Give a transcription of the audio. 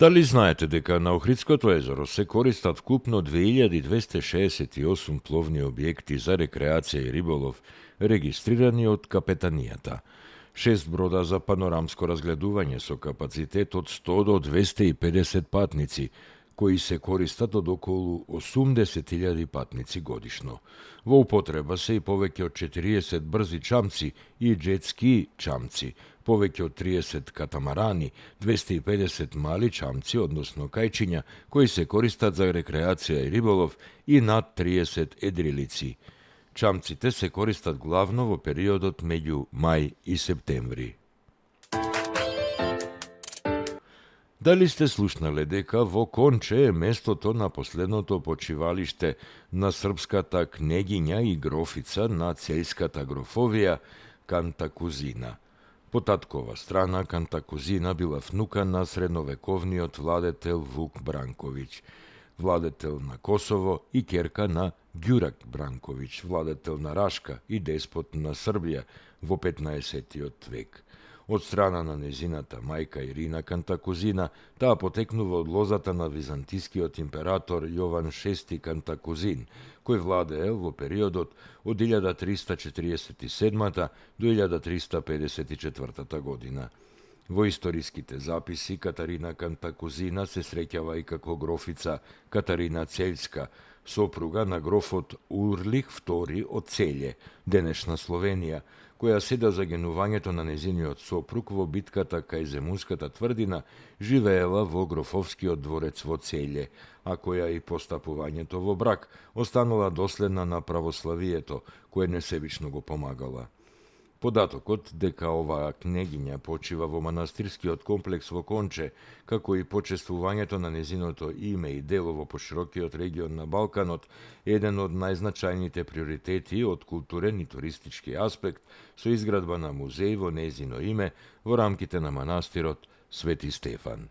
Дали знаете дека на Охридското езеро се користат вкупно 2268 пловни објекти за рекреација и риболов, регистрирани од капетанијата? 6 брода за панорамско разгледување со капацитет од 100 до 250 патници, кои се користат од околу 80.000 патници годишно. Во употреба се и повеќе од 40 брзи чамци и джетски чамци, повеќе од 30 катамарани, 250 мали чамци, односно кајчиња, кои се користат за рекреација и риболов, и над 30 едрилици. Чамците се користат главно во периодот меѓу мај и септември. Дали сте слушнале дека во Конче е местото на последното почивалиште на српската кнегиња и грофица на Цејската грофовија Кантакузина? По таткова страна, Кантакузина била внука на средновековниот владетел Вук Бранковиќ, владетел на Косово, и ќерка на Ѓурак Бранковиќ, владетел на Рашка и деспот на Србија во 15. век. Од страна на незината мајка Ирина Кантакузина, таа потекнува од лозата на византискиот император Јован VI Кантакузин, кој владеел во периодот од 1347 до 1354 година. Во историските записи Катарина Кантакузина се среќава и како грофица Катарина Цељска, сопруга на грофот Урлих II од Целје, денешна Словенија, која седа за генувањето на незиниот сопруг во битката кај Земунската тврдина, живеела во грофовскиот дворец во Целје, а која и постапувањето во брак останала доследна на православието, кое несебично го помагала. Податокот дека оваа кнегиња почива во манастирскиот комплекс во Конче, како и почествувањето на незиното име и дело во поширокиот регион на Балканот, е еден од најзначајните приоритети од културен и туристички аспект, со изградба на музеј во незино име во рамките на манастирот Свети Стефан.